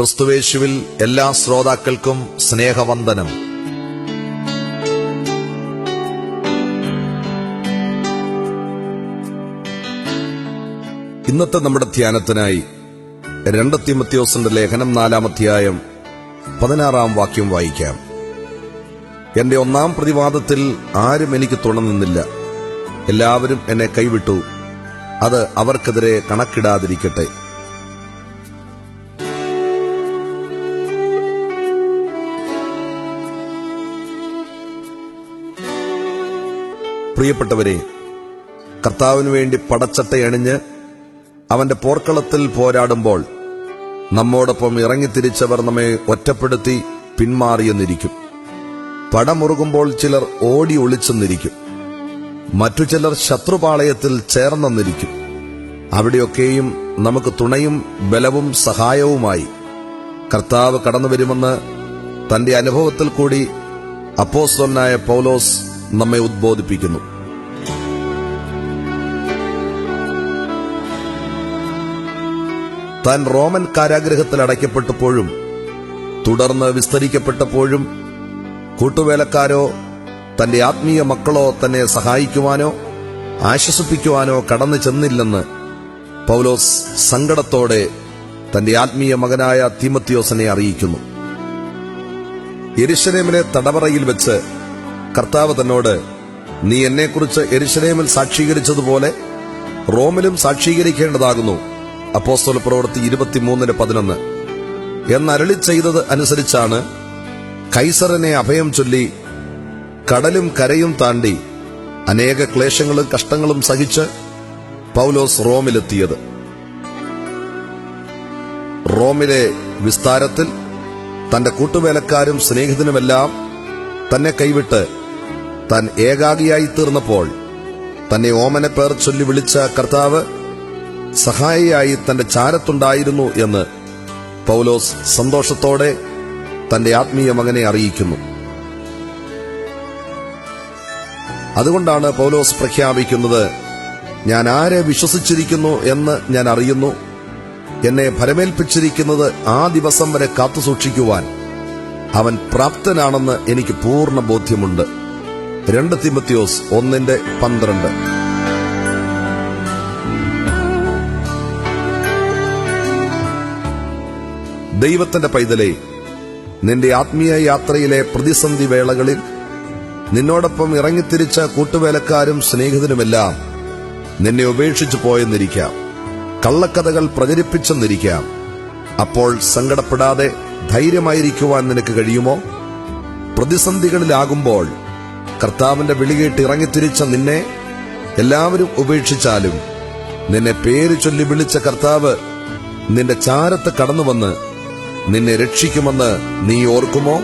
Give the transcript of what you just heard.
ക്രിസ്തുവേശുവിൽ എല്ലാ ശ്രോതാക്കൾക്കും സ്നേഹവന്ദനം. ഇന്നത്തെ നമ്മുടെ ധ്യാനത്തിനായി 2 തീമോഥെയോസിന്റെ ലേഖനം 4-ാം അധ്യായം 16-ാം വാക്യം വായിക്കാം. എന്റെ 1-ാം പ്രതിവാദത്തിൽ ആരും എനിക്ക് തുണ നിന്നില്ല, എല്ലാവരും എന്നെ കൈവിട്ടു, അത് അവർക്കെതിരെ കണക്കിടാതിരിക്കട്ടെ. പ്രിയപ്പെട്ടവരെ, കർത്താവിനു വേണ്ടി പടച്ചട്ടയണിഞ്ഞ് അവന്റെ പോർക്കളത്തിൽ പോരാടുമ്പോൾ നമ്മോടൊപ്പം ഇറങ്ങിത്തിരിച്ചവർ നമ്മെ ഒറ്റപ്പെടുത്തി പിന്മാറിയെന്നിരിക്കും. പടമുറുകുമ്പോൾ ചിലർ ഓടി ഒളിച്ചെന്നിരിക്കും, മറ്റു ചിലർ ശത്രുപാളയത്തിൽ ചേർന്നെന്നിരിക്കും. അവിടെയൊക്കെയും നമുക്ക് തുണയും ബലവും സഹായവുമായി കർത്താവ് കടന്നുവരുമെന്ന് തന്റെ അനുഭവത്തിൽ കൂടി അപ്പോസ്തലനായ പൗലോസ് നമ്മെ ഉദ്ബോധിപ്പിക്കുന്നു. താൻ റോമൻ കാരാഗൃഹത്തിൽ അടയ്ക്കപ്പെട്ടപ്പോഴും തുടർന്ന് വിസ്തരിക്കപ്പെട്ടപ്പോഴും കൂട്ടുവേലക്കാരോ തന്റെ ആത്മീയ മക്കളോ തന്നെ സഹായിക്കുവാനോ ആശ്വസിപ്പിക്കുവാനോ കടന്നു ചെന്നില്ലെന്ന് പൗലോസ് സങ്കടത്തോടെ തന്റെ ആത്മീയ മകനായ തീമോഥെയോസിനെ അറിയിക്കുന്നു. യെരുശലേമിലെ തടവറയിൽ വെച്ച് കർത്താവ് തന്നോട്, നീ എന്നെക്കുറിച്ച് യെരുശലേമിൽ സാക്ഷീകരിച്ചതുപോലെ റോമിലും സാക്ഷീകരിക്കേണ്ടതാകുന്നു, അപ്പോസ്തലപ്രവൃത്തി 23:11 എന്നരുളി ചെയ്തത് അനുസരിച്ചാണ് കൈസറിനെ അഭയം ചൊല്ലി കടലും കരയും താണ്ടി അനേക ക്ലേശങ്ങളും കഷ്ടങ്ങളും സഹിച്ച് പൗലോസ് റോമിലെത്തിയത്. റോമിലെ വിസ്താരത്തിൽ തന്റെ കൂട്ടുവേലക്കാരും സ്നേഹിതനുമെല്ലാം തന്നെ കൈവിട്ട് താൻ ഏകാഗിയായി തീർന്നപ്പോൾ തന്നെ ഓമന പേർ ചൊല്ലി വിളിച്ച കർത്താവ് സഹായിയായി തന്റെ ചാരത്തുണ്ടായിരുന്നു എന്ന് പൗലോസ് സന്തോഷത്തോടെ തന്റെ ആത്മീയ മകനെ അറിയിക്കുന്നു. അതുകൊണ്ടാണ് പൗലോസ് പ്രഖ്യാപിക്കുന്നത്, ഞാൻ ആരെ വിശ്വസിച്ചിരിക്കുന്നു എന്ന് ഞാൻ അറിയുന്നു, എന്നെ ഭരമേൽപ്പിച്ചിരിക്കുന്നത് ആ ദിവസം വരെ കാത്തുസൂക്ഷിക്കുവാൻ അവൻ പ്രാപ്തനാണെന്ന് എനിക്ക് പൂർണ്ണ ബോധ്യമുണ്ട്. 2 തീമോഥെയോസ് 1:12. ദൈവത്തിന്റെ പൈതലേ, നിന്റെ ആത്മീയ യാത്രയിലെ പ്രതിസന്ധി വേളകളിൽ നിന്നോടൊപ്പം ഇറങ്ങിത്തിരിച്ച കൂട്ടുവേലക്കാരും സ്നേഹിതനുമെല്ലാം നിന്നെ ഉപേക്ഷിച്ചു പോയെന്നിരിക്കാം, കള്ളക്കഥകൾ പ്രചരിപ്പിച്ചെന്നിരിക്കാം. അപ്പോൾ സങ്കടപ്പെടാതെ ധൈര്യമായിരിക്കുവാൻ നിനക്ക് കഴിയുമോ? പ്രതിസന്ധികളിലാകുമ്പോൾ കർത്താവിന്റെ വിളികേട്ട് ഇറങ്ങിത്തിരിച്ച നിന്നെ എല്ലാവരും ഉപേക്ഷിച്ചാലും നിന്നെ പേര് ചൊല്ലി വിളിച്ച കർത്താവ് നിന്റെ ചാരത്ത് കടന്നുവന്ന് നിന്നെ രക്ഷിക്കുമെന്ന് നീ ഓർക്കുമോ?